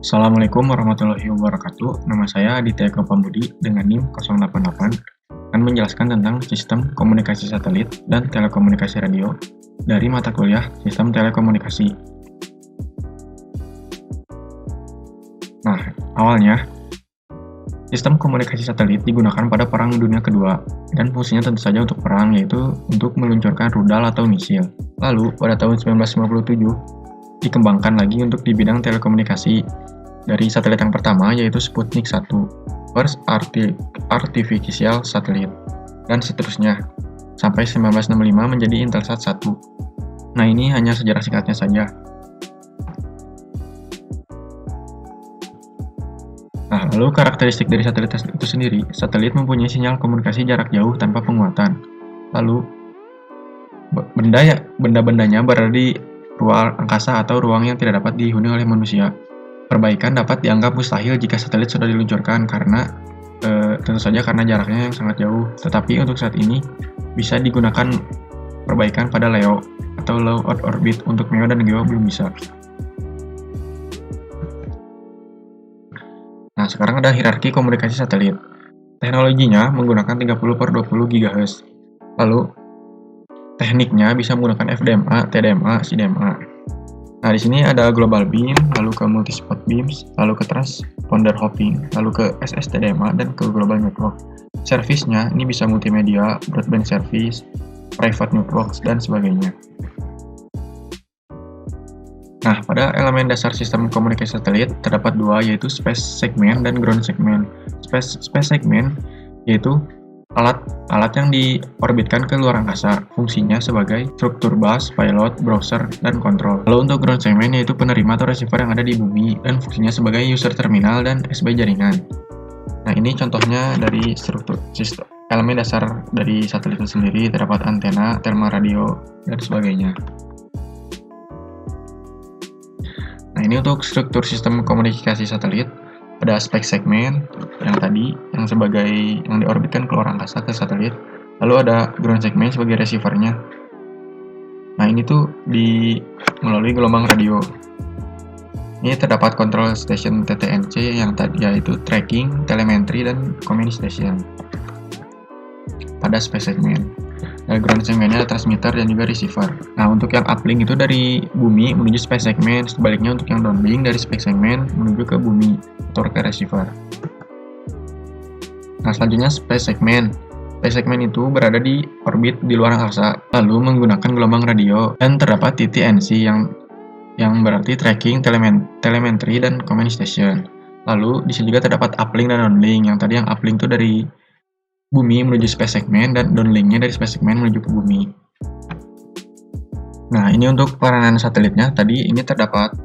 Assalamualaikum warahmatullahi wabarakatuh. Nama saya Aditya Eko Pambudi dengan NIM 088 akan menjelaskan tentang sistem komunikasi satelit dan telekomunikasi radio dari mata kuliah Sistem Telekomunikasi. Nah, awalnya sistem komunikasi satelit digunakan pada Perang Dunia Kedua dan fungsinya tentu saja untuk perang, yaitu untuk meluncurkan rudal atau misil. Lalu, pada tahun 1957 dikembangkan lagi untuk di bidang telekomunikasi dari satelit yang pertama, yaitu Sputnik 1, First Artificial Satellite, dan seterusnya, sampai 1965 menjadi Intelsat 1. Nah, ini hanya sejarah singkatnya saja. Nah, lalu karakteristik dari satelit itu sendiri, satelit mempunyai sinyal komunikasi jarak jauh tanpa penguatan. Lalu, benda-bendanya berada di ruang angkasa atau ruang yang tidak dapat dihuni oleh manusia. Perbaikan dapat dianggap mustahil jika satelit sudah diluncurkan karena tentu saja karena jaraknya yang sangat jauh. Tetapi untuk saat ini bisa digunakan perbaikan pada LEO atau Low Earth Orbit. Untuk MEO dan GEO belum bisa. Nah, sekarang ada hierarki komunikasi satelit. Teknologinya menggunakan 30/20 GHz. Lalu tekniknya bisa menggunakan FDMA, TDMA, CDMA. Nah, di sini ada global beam, lalu ke multi-spot beams, lalu ke transponder hopping, lalu ke SSTDMA, dan ke global network. Service-nya ini bisa multimedia, broadband service, private networks, dan sebagainya. Nah, pada elemen dasar sistem komunikasi satelit terdapat dua, yaitu space segment dan ground segment. Space segment yaitu alat yang diorbitkan ke luar angkasa, fungsinya sebagai struktur bus, pilot, browser, dan kontrol. Lalu untuk ground segment yaitu penerima atau receiver yang ada di bumi dan fungsinya sebagai user terminal dan SB jaringan. Nah, ini contohnya dari struktur sistem elemen dasar dari satelit itu sendiri, terdapat antena, telma radio, dan sebagainya. Nah, ini untuk struktur sistem komunikasi satelit. Ada space segment yang diorbitkan ke luar angkasa ke satelit. Lalu ada ground segment sebagai receivernya. Nah, ini tuh melalui gelombang radio. Ini terdapat control station TTNC yang yaitu tracking, telemetry, dan communication pada space segment. Nah, ground segmentnya transmitter dan juga receiver. Nah, untuk yang uplink itu dari bumi menuju space segment, sebaliknya untuk yang downlink dari space segment menuju ke bumi atau ke receiver. Nah, selanjutnya space segment. Space segment itu berada di orbit di luar angkasa, lalu menggunakan gelombang radio dan terdapat TTNC yang berarti tracking, telemetry, dan communication. Lalu di sini juga terdapat uplink dan downlink. Yang uplink itu dari bumi menuju space segment dan downlinknya dari space segment menuju ke bumi. Nah, ini untuk peranan satelitnya. Tadi ini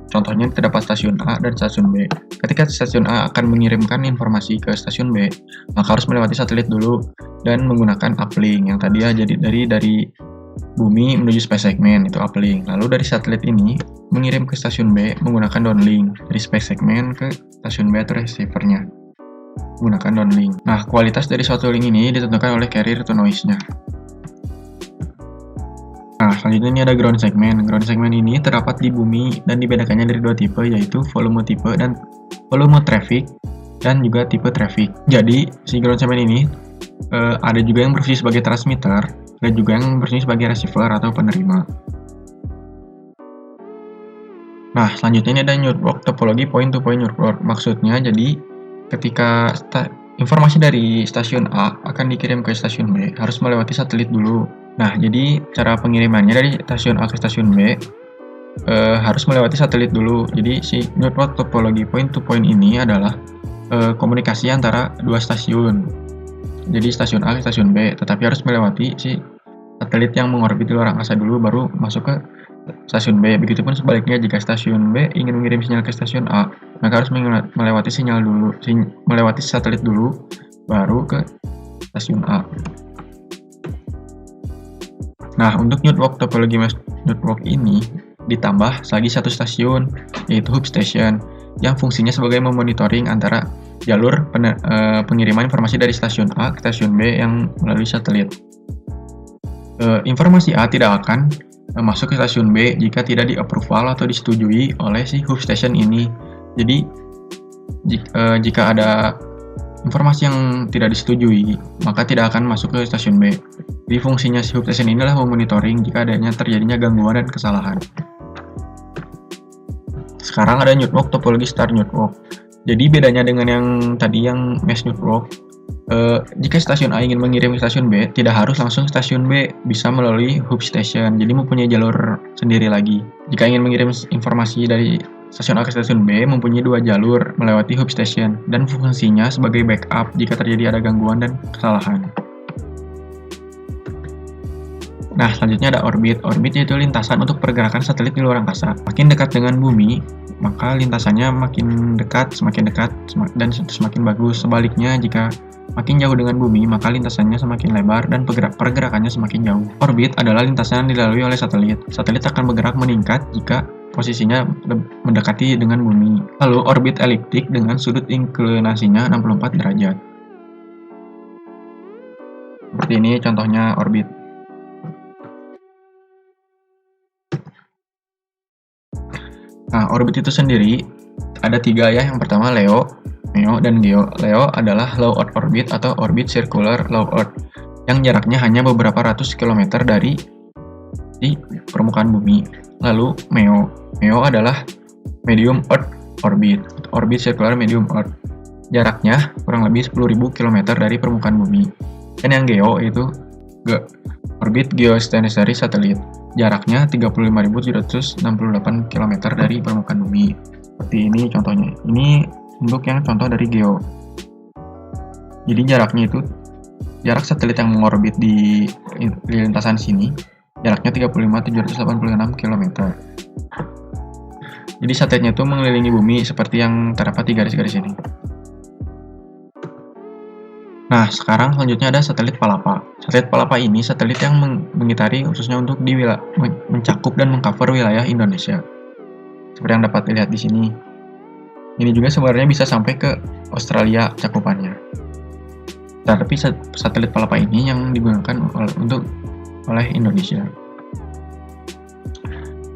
contohnya terdapat stasiun A dan stasiun B. Ketika stasiun A akan mengirimkan informasi ke stasiun B, maka harus melewati satelit dulu dan menggunakan uplink yang tadi ya, jadi dari bumi menuju space segment itu uplink. Lalu dari satelit ini mengirim ke stasiun B menggunakan downlink dari space segment ke stasiun B atau receivernya menggunakan downlink. Nah, kualitas dari suatu link ini ditentukan oleh carrier to noise-nya. Nah, selanjutnya ini ada ground segment. Ground segment ini terdapat di bumi dan dibedakannya dari dua tipe, yaitu volume traffic dan juga tipe traffic. Jadi, si ground segment ini ada juga yang berfungsi sebagai transmitter dan juga yang berfungsi sebagai receiver atau penerima. Nah, selanjutnya ini ada network topologi point-to-point network. Maksudnya, jadi ketika informasi dari stasiun A akan dikirim ke stasiun B, harus melewati satelit dulu. Nah, jadi cara pengirimannya dari stasiun A ke stasiun B harus melewati satelit dulu. Jadi si network topologi point-to-point ini adalah komunikasi antara dua stasiun. Jadi stasiun A ke stasiun B, tetapi harus melewati si satelit yang mengorbit di luar angkasa dulu, baru masuk ke stasiun B. Begitupun sebaliknya, jika stasiun B ingin mengirim sinyal ke stasiun A, maka harus melewati melewati satelit dulu, baru ke stasiun A. Nah, untuk network topologi network ini ditambah lagi satu stasiun, yaitu hub station, yang fungsinya sebagai memonitoring antara jalur pengiriman informasi dari stasiun A ke stasiun B yang melalui satelit. Informasi A tidak akan masuk ke stasiun B jika tidak di-approval atau disetujui oleh si hub station ini. Jadi jika ada informasi yang tidak disetujui, maka tidak akan masuk ke stasiun B. Jadi fungsinya si hub station inilah memonitoring jika adanya terjadinya gangguan dan kesalahan. Sekarang ada network topologi star network. Jadi bedanya dengan yang tadi yang mesh network, jika stasiun A ingin mengirim ke stasiun B, tidak harus langsung stasiun B, bisa melalui hub station. Jadi mempunyai jalur sendiri lagi. Jika ingin mengirim informasi dari stasiun A ke stasiun B, mempunyai dua jalur melewati hub station dan fungsinya sebagai backup jika terjadi ada gangguan dan kesalahan. Nah, selanjutnya ada orbit. Orbit yaitu lintasan untuk pergerakan satelit di luar angkasa. Makin dekat dengan bumi, maka lintasannya makin dekat, dan semakin bagus. Sebaliknya, jika makin jauh dengan bumi, maka lintasannya semakin lebar dan pergerakannya semakin jauh. Orbit adalah lintasan yang dilalui oleh satelit. Satelit akan bergerak meningkat jika posisinya mendekati dengan bumi. Lalu orbit eliptik dengan sudut inklinasinya 64 derajat. Seperti ini contohnya orbit. Nah, orbit itu sendiri ada 3 ya. Yang pertama Leo, MEO, dan GEO. Leo adalah low Earth orbit atau orbit circular low Earth yang jaraknya hanya beberapa ratus kilometer dari di permukaan bumi. Lalu MEO adalah medium Earth orbit, orbit circular medium Earth. Jaraknya kurang lebih 10.000 km dari permukaan bumi. Dan yang GEO itu orbit geostationary satellite. Jaraknya 35.768 km dari permukaan bumi. Seperti ini contohnya. Ini untuk yang contoh dari GEO. Jadi jaraknya itu, jarak satelit yang mengorbit di lintasan sini, jaraknya 35.786 km. Jadi satelitnya itu mengelilingi bumi seperti yang terdapat di garis-garis ini. Nah, sekarang selanjutnya ada satelit Palapa. Satelit Palapa ini satelit yang mengitari khususnya untuk mencakup dan mengcover wilayah Indonesia. Seperti yang dapat dilihat di sini. Ini juga sebenarnya bisa sampai ke Australia cakupannya. Tapi satelit Palapa ini yang digunakan oleh Indonesia.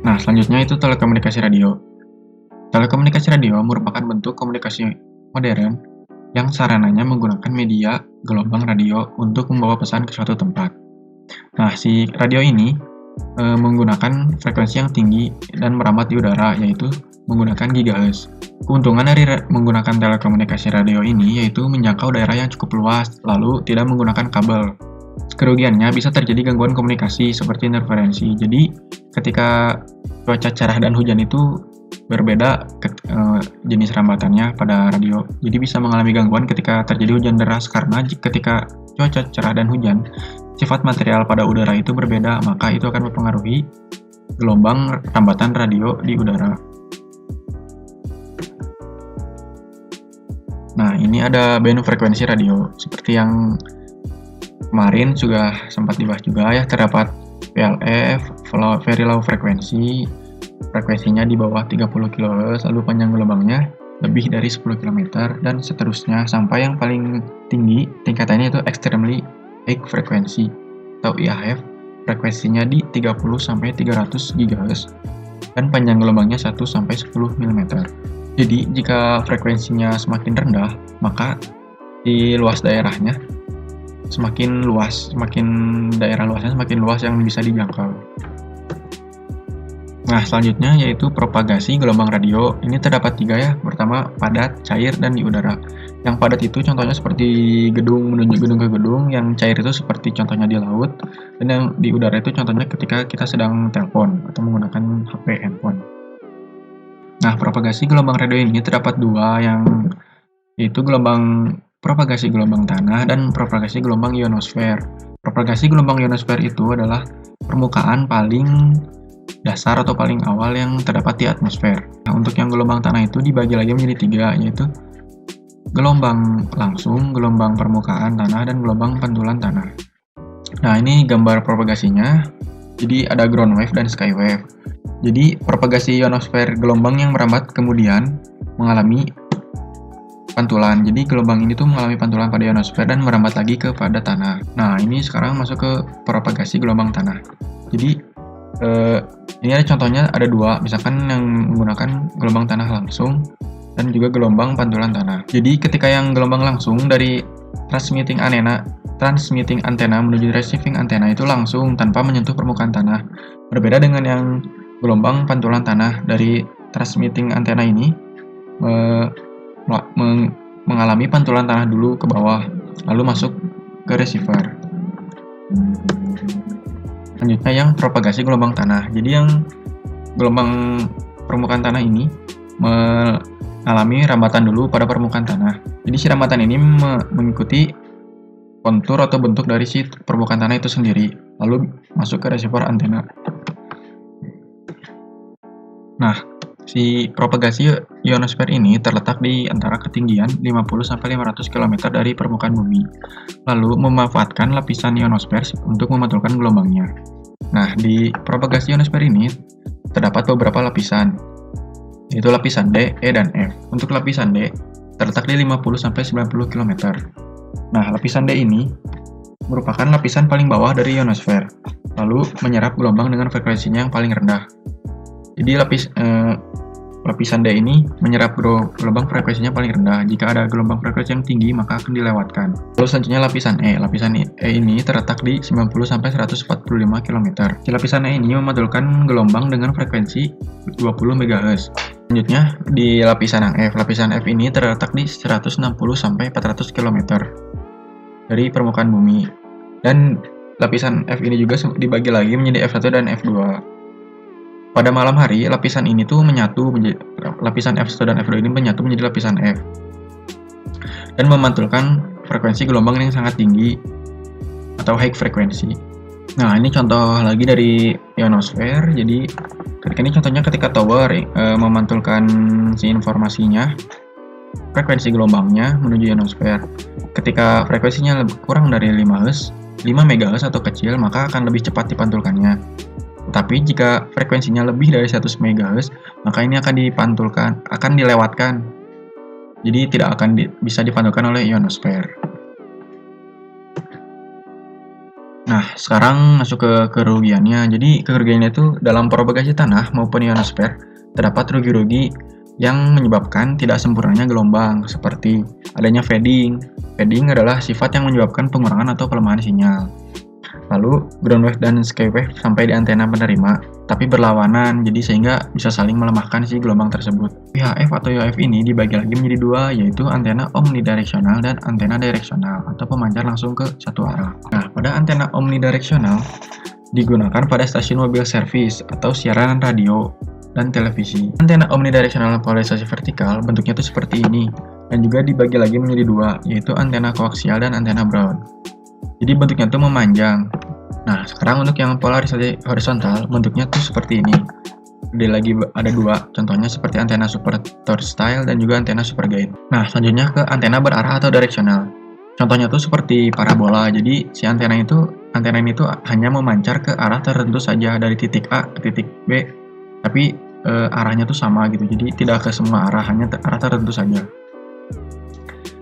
Nah, selanjutnya itu telekomunikasi radio. Telekomunikasi radio merupakan bentuk komunikasi modern yang sarananya menggunakan media gelombang radio untuk membawa pesan ke suatu tempat. Nah, si radio ini menggunakan frekuensi yang tinggi dan merambat di udara, yaitu menggunakan gigahertz. Keuntungan dari menggunakan telekomunikasi radio ini yaitu menjangkau daerah yang cukup luas, lalu tidak menggunakan kabel. Kerugiannya bisa terjadi gangguan komunikasi seperti interferensi. Jadi, ketika cuaca cerah dan hujan itu berbeda jenis rambatannya pada radio. Jadi bisa mengalami gangguan ketika terjadi hujan deras karena ketika cuaca cerah dan hujan, sifat material pada udara itu berbeda, maka itu akan mempengaruhi gelombang rambatan radio di udara. Nah, ini ada band frekuensi radio. Seperti yang kemarin sudah sempat dibahas juga ya, terdapat VLF, very low frequency, frekuensinya di bawah 30 kHz, lalu panjang gelombangnya lebih dari 10 km, dan seterusnya sampai yang paling tinggi tingkatannya itu extremely high frequency atau IHF, frekuensinya di 30-300 GHz dan panjang gelombangnya 1-10 mm. Jadi jika frekuensinya semakin rendah, maka di luas daerahnya semakin daerah luasnya semakin luas yang bisa dijangkau. Nah, selanjutnya yaitu propagasi gelombang radio. Ini terdapat 3 ya. Pertama, padat, cair, dan di udara. Yang padat itu contohnya seperti gedung menuju gedung ke gedung. Yang cair itu seperti contohnya di laut. Dan yang di udara itu contohnya ketika kita sedang telepon atau menggunakan HP handphone. Nah, propagasi gelombang radio ini terdapat 2, yang yaitu propagasi gelombang tanah dan propagasi gelombang ionosfer. Propagasi gelombang ionosfer itu adalah permukaan paling dasar atau paling awal yang terdapat di atmosfer. Nah, untuk yang gelombang tanah itu dibagi lagi menjadi 3, yaitu gelombang langsung, gelombang permukaan tanah, dan gelombang pantulan tanah. Nah, ini gambar propagasinya. Jadi ada ground wave dan sky wave. Jadi propagasi ionosfer gelombang yang merambat kemudian mengalami pantulan. Jadi gelombang ini tuh mengalami pantulan pada ionosfer dan merambat lagi kepada tanah. Nah, ini sekarang masuk ke propagasi gelombang tanah. Jadi ini ada contohnya, ada 2, misalkan yang menggunakan gelombang tanah langsung. dan juga gelombang pantulan tanah. Jadi ketika yang gelombang langsung dari transmitting antena menuju receiving antena itu langsung tanpa menyentuh permukaan tanah. Berbeda dengan yang gelombang pantulan tanah dari transmitting antena ini mengalami pantulan tanah dulu ke bawah, lalu masuk ke receiver. Selanjutnya yang propagasi gelombang tanah. Jadi yang gelombang permukaan tanah ini mengalami rambatan dulu pada permukaan tanah. Jadi si rambatan ini mengikuti kontur atau bentuk dari si permukaan tanah itu sendiri, lalu masuk ke receiver antena. Nah, si propagasi ionosfer ini terletak di antara ketinggian 50-500 km dari permukaan bumi, lalu memanfaatkan lapisan ionosfer untuk memantulkan gelombangnya. Nah, di propagasi ionosfer ini terdapat beberapa lapisan, yaitu lapisan D, E, dan F. Untuk lapisan D terletak di 50-90 km. Nah, lapisan D ini merupakan lapisan paling bawah dari ionosfer, lalu menyerap gelombang dengan frekuensinya yang paling rendah. Jadi lapisan D ini menyerap gelombang frekuensinya paling rendah. Jika ada gelombang frekuensi yang tinggi, maka akan dilewatkan. Lalu selanjutnya lapisan E. Lapisan E ini terletak di 90-145 km. Si lapisan E ini memantulkan gelombang dengan frekuensi 20 MHz. Selanjutnya di lapisan yang F. Lapisan F ini terletak di 160-400 km dari permukaan bumi. Dan lapisan F ini juga dibagi lagi menjadi F1 dan F2. Pada malam hari, lapisan ini tuh lapisan F1 dan F2 ini menyatu menjadi lapisan F dan memantulkan frekuensi gelombang yang sangat tinggi atau high frekuensi. Nah, ini contoh lagi dari ionosfer. Jadi contohnya ketika tower memantulkan si informasinya, frekuensi gelombangnya menuju ionosfer. Ketika frekuensinya kurang dari 5 MHz atau kecil, maka akan lebih cepat dipantulkannya. Tapi jika frekuensinya lebih dari 100 MHz, maka ini akan dilewatkan. Jadi tidak akan bisa dipantulkan oleh ionosfer. Nah, sekarang masuk ke kerugiannya. Jadi kerugiannya itu dalam propagasi tanah maupun ionosfer terdapat rugi-rugi yang menyebabkan tidak sempurnanya gelombang, seperti adanya fading. Fading adalah sifat yang menyebabkan pengurangan atau pelemahan sinyal. Lalu ground wave dan sky wave sampai di antena penerima, tapi berlawanan, jadi sehingga bisa saling melemahkan si gelombang tersebut. VHF atau UHF ini dibagi lagi menjadi dua, yaitu antena omnidirectional dan antena directional atau pemancar langsung ke satu arah. Nah, pada antena omnidirectional digunakan pada stasiun mobil servis atau siaran radio dan televisi. Antena omnidirectional polarisasi vertikal bentuknya itu seperti ini, dan juga dibagi lagi menjadi dua, yaitu antena koaksial dan antena Brown. Jadi bentuknya itu memanjang. Nah, sekarang untuk yang polarisasi horizontal, bentuknya tuh seperti ini. Ada dua, contohnya seperti antena super turnstile dan juga antena super guide. Nah, selanjutnya ke antena berarah atau directional. Contohnya tuh seperti parabola. Jadi si antena ini tuh hanya memancar ke arah tertentu saja dari titik A ke titik B, tapi arahnya tuh sama gitu. Jadi tidak ke semua arah, hanya arah tertentu saja.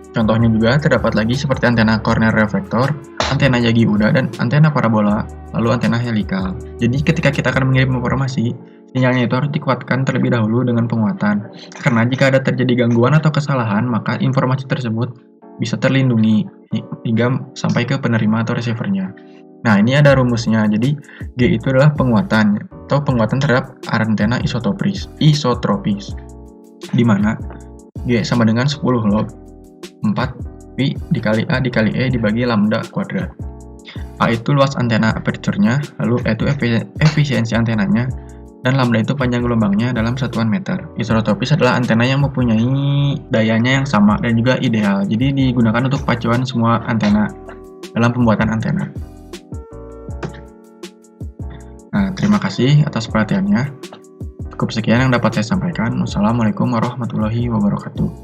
Contohnya juga terdapat lagi seperti antena corner reflector, antena Yagi Uda, dan antena parabola, lalu antena helikal. Jadi ketika kita akan mengirim informasi, sinyalnya itu harus dikuatkan terlebih dahulu dengan penguatan. Karena jika ada terjadi gangguan atau kesalahan, maka informasi tersebut bisa terlindungi hingga sampai ke penerima atau receivernya. Nah, ini ada rumusnya. Jadi G itu adalah penguatan terhadap antena isotropis, di mana G sama dengan 10 log 4 pi dikali A dikali E dibagi lambda kuadrat. A itu luas antena aperturnya, lalu E itu efisiensi antenanya, dan lambda itu panjang gelombangnya dalam satuan meter. Isotropis adalah antena yang mempunyai dayanya yang sama dan juga ideal, jadi digunakan untuk pacuan semua antena dalam pembuatan antena. Nah, terima kasih atas perhatiannya. Cukup sekian yang dapat saya sampaikan. Wassalamualaikum warahmatullahi wabarakatuh.